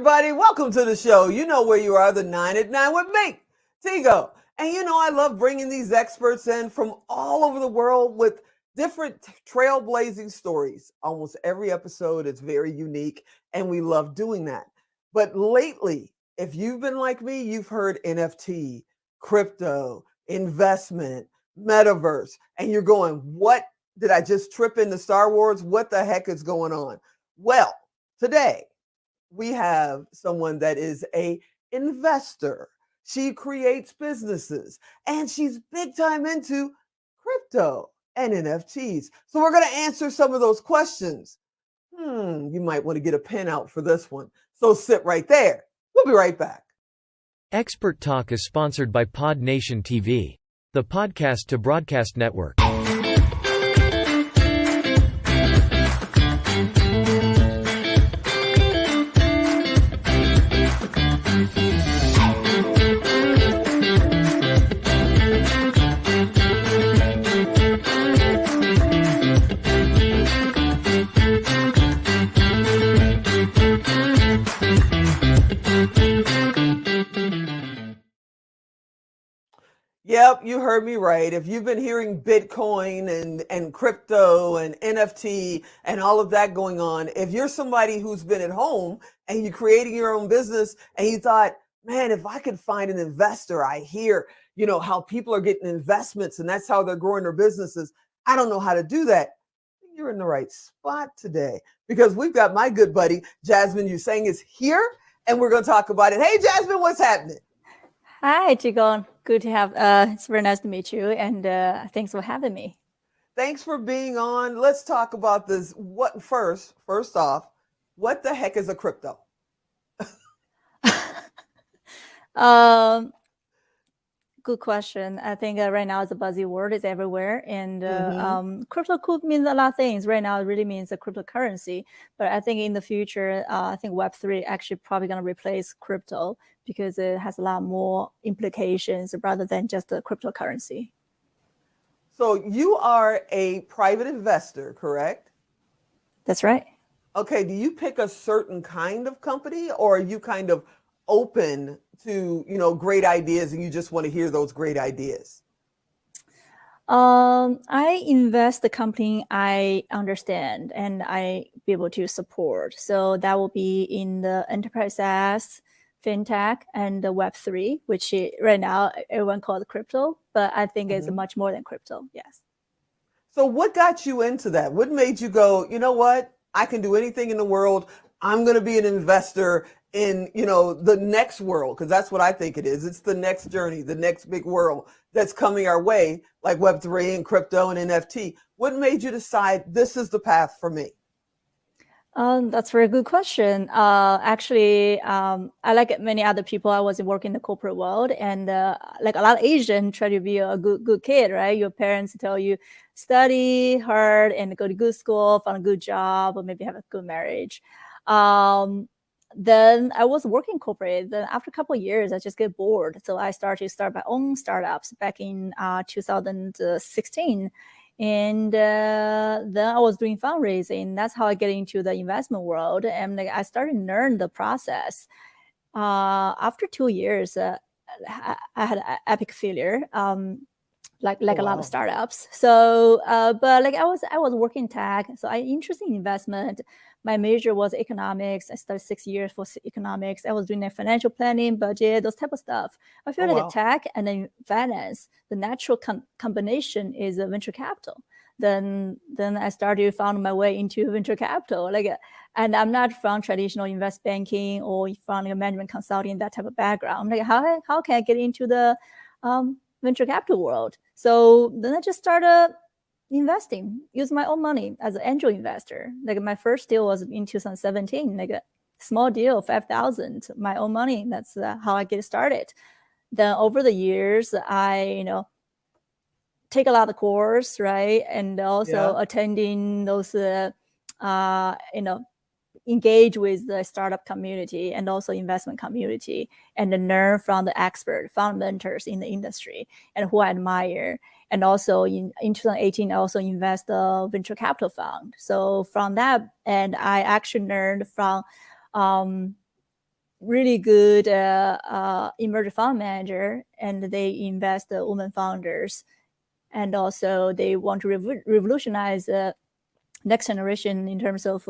everybody. Welcome to the show. You know where you are, the 9 at 9 with me, Tigo. And I love bringing these experts in from all over the world with different trailblazing stories. Almost every episode is very unique, and we love doing that. But lately, if you've been like me, you've heard NFT, crypto, investment, metaverse, and you're going, what did I just trip into Star Wars? What the heck is going on? Well, today, we have someone that is a investor. She creates businesses and she's big time into crypto and NFTs. So we're going to answer some of those questions. You might want to get a pen out for this one. So sit right there. We'll be right back. Expert Talk is sponsored by Pod Nation TV, the podcast to broadcast network. Yep, you heard me right. If you've been hearing Bitcoin and crypto and NFT and all of that going on, if you're somebody who's been at home and you're creating your own business and you thought, man, if I could find an investor, I hear, how people are getting investments and that's how they're growing their businesses. I don't know how to do that. You're in the right spot today because we've got my good buddy, Jasmine Zhang is here and we're going to talk about it. Hey, Jasmine, what's happening? Hi, Jigon. Good to have, it's very nice to meet you, and thanks for having me. Thanks for being on. Let's talk about this. First off, what the heck is a crypto? Good question. I think right now it's a buzzy word. It's everywhere. And crypto could mean a lot of things. Right now it really means a cryptocurrency. But I think in the future, I think Web3 actually probably going to replace crypto because it has a lot more implications rather than just a cryptocurrency. So you are a private investor, correct? That's right. Okay. Do you pick a certain kind of company or are you kind of open to, great ideas and you just want to hear those great ideas? I invest the company I understand and I be able to support. So that will be in the enterprise SaaS, fintech, and the Web3, which right now everyone calls crypto, but I think it's much more than crypto. Yes. So what got you into that? What made you go, you know what? I can do anything in the world. I'm going to be an investor in, the next world, because that's what I think it is. It's the next journey, the next big world that's coming our way, like Web3 and crypto and NFT. What made you decide this is the path for me? That's a very good question. Actually, I like many other people. I was working in the corporate world, and like a lot of Asians try to be a good kid, right? Your parents tell you study hard and go to good school, find a good job, or maybe have a good marriage. Then I was working corporate. Then after a couple of years, I just get bored. So I started my own startups back in 2016. And then I was doing fundraising. That's how I get into the investment world. And I started to learn the process. After 2 years, I had an epic failure, like a lot of startups. So, but I was working tech, so I interested in investment. My major was economics. I studied 6 years for economics. I was doing financial planning, budget, those type of stuff. I feel like tech and then finance, the natural combination is venture capital. Then I started found my way into venture capital. And I'm not from traditional invest banking or from management consulting, that type of background. How can I get into the venture capital world? So then I just started investing, use my own money as an angel investor. My first deal was in 2017, a small deal, 5,000, my own money. That's how I get started. Then over the years, I take a lot of course, right, and also attending those, engage with the startup community and also investment community, and learn from the expert, from mentors in the industry and who I admire. And also in 2018, I also invest a venture capital fund. So from that, and I actually learned from really good emerging fund manager, and they invest the women founders, and also they want to revolutionize the next generation in terms of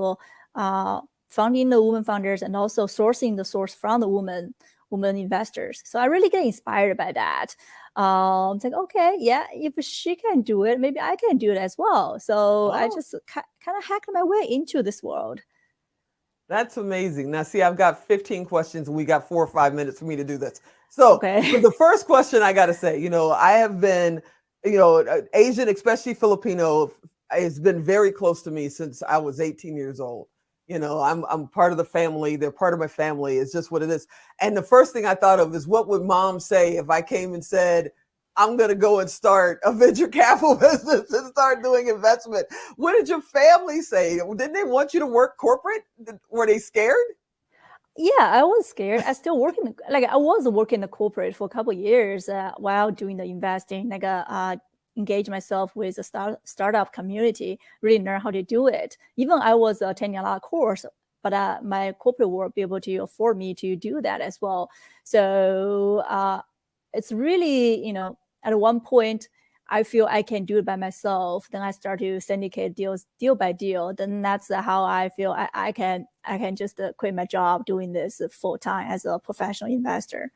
funding the women founders and also sourcing the source from the women investors. So I really get inspired by that. It's like, okay, yeah, if she can do it, maybe I can do it as well. So I just kind of hacked my way into this world. That's amazing. Now, see, I've got 15 questions and we got 4 or 5 minutes for me to do this. So for the first question, I got to say, I have been, Asian, especially Filipino, has been very close to me since I was 18 years old. I'm part of the family. They're part of my family. It's just what it is. And the first thing I thought of is, what would mom say if I came and said, I'm going to go and start a venture capital business and start doing investment? What did your family say? Didn't they want you to work corporate? Were they scared? Yeah, I was scared. I still working, I was working in the corporate for a couple of years while doing the investing, engage myself with the startup community, really learn how to do it. Even I was attending a lot of course, but my corporate work be able to afford me to do that as well. So it's really, at one point, I feel I can do it by myself. Then I start to syndicate deals, deal by deal. Then that's how I feel I can just quit my job doing this full time as a professional investor.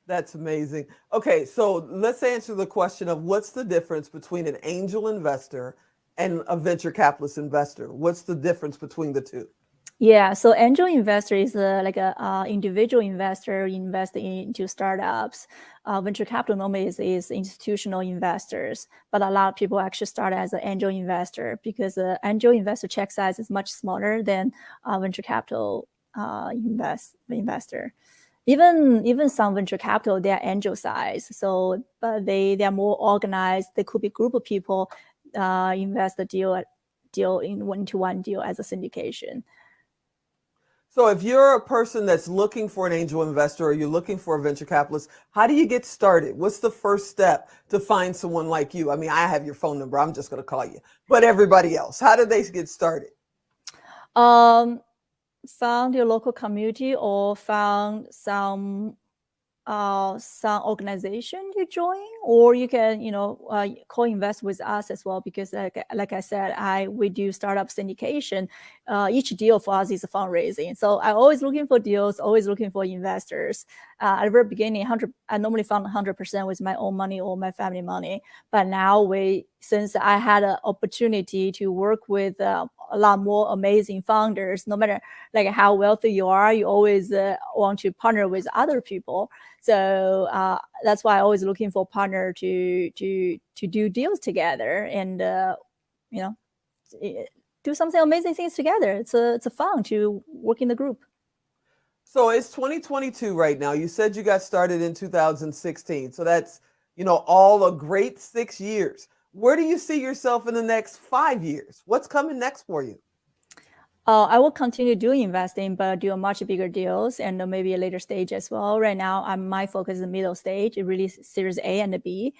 That's amazing. Okay, so let's answer the question of, what's the difference between an angel investor and a venture capitalist investor? What's the difference between the two? Yeah, so angel investor is like a individual investor investing into startups. Venture capital normally is institutional investors, but a lot of people actually start as an angel investor because the angel investor check size is much smaller than venture capital investor. Even some venture capital, they are angel size, so but they are more organized. They could be a group of people invest the deal in one-to-one deal as a syndication. So if you're a person that's looking for an angel investor or you're looking for a venture capitalist, how do you get started? What's the first step to find someone like you? I mean, I have your phone number. I'm just going to call you. But everybody else, how do they get started? Found your local community or found some organization you join, or you can co-invest with us as well, because like I said, we do startup syndication. Each deal for us is a fundraising, so I'm always looking for deals, always looking for investors. At the very beginning, I normally found 100% with my own money or my family money, but now since I had an opportunity to work with a lot more amazing founders, no matter how wealthy you are, you always want to partner with other people. So that's why I'm always looking for a partner to do deals together and do something amazing things together. It's a fun to work in the group. So it's 2022 right now. You said you got started in 2016. So that's, all a great 6 years. Where do you see yourself in the next 5 years? What's coming next for you? I will continue doing investing, but do a much bigger deals and maybe a later stage as well. Right now, my focus is the middle stage, really Series A and B.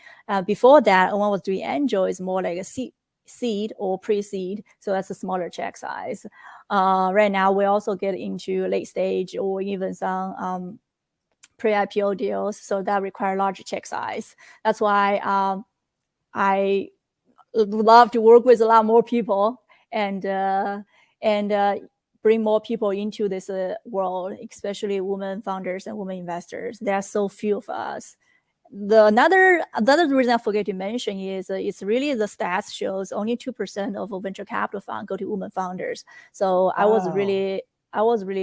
Before that, when I was doing angel, is more like a seed or pre-seed, so that's a smaller check size. Right now, we also get into late stage or even some pre-IPO deals, so that require larger check size. That's why I would love to work with a lot more people and bring more people into this world, especially women founders and women investors. There are so few of us. Another reason I forget to mention is it's really the stats shows only 2% of a venture capital fund go to women founders. So I was really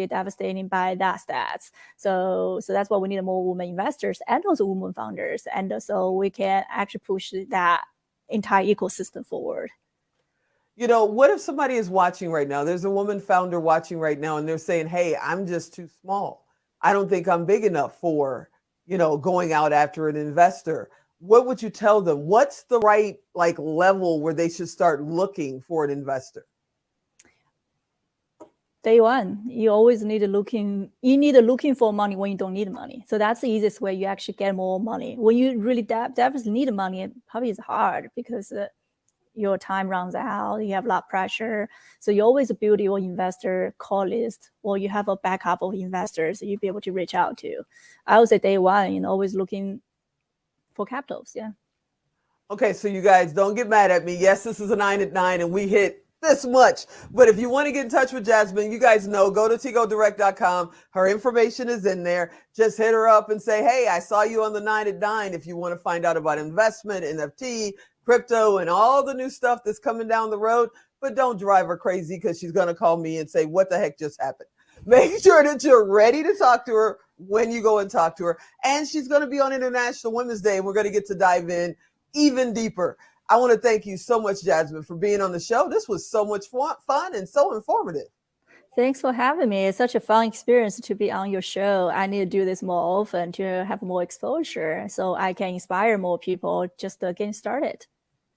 devastated by that stats. So that's why we need more women investors and also women founders, and so we can actually push that entire ecosystem forward. What if somebody is watching right now? There's a woman founder watching right now and they're saying, hey, I'm just too small. I don't think I'm big enough for, going out after an investor. What would you tell them? What's the right level where they should start looking for an investor? Day one, you always need looking for money when you don't need money. So that's the easiest way you actually get more money. When you really definitely need money, it probably is hard because your time runs out, you have a lot of pressure. So you always build your investor call list, or you have a backup of investors you'll be able to reach out to. I would say day one, always looking for capitals. Yeah. Okay, so you guys don't get mad at me. Yes, this is a 9 at 9 and we hit this much. But if you want to get in touch with Jasmine, you guys know, go to tigodirect.com. Her information is in there. Just hit her up and say, hey, I saw you on the 9 at 9 if you want to find out about investment, NFT, crypto, and all the new stuff that's coming down the road. But don't drive her crazy because she's going to call me and say, what the heck just happened? Make sure that you're ready to talk to her when you go and talk to her. And she's going to be on International Women's Day, and we're going to get to dive in even deeper. I want to thank you so much, Jasmine, for being on the show. This was so much fun and so informative. Thanks for having me. It's such a fun experience to be on your show. I need to do this more often to have more exposure so I can inspire more people just getting started.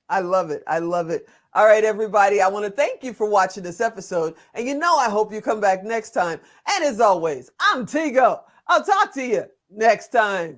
I love it. I love it. All right, everybody. I want to thank you for watching this episode. And I hope you come back next time. And as always, I'm Tigo. I'll talk to you next time.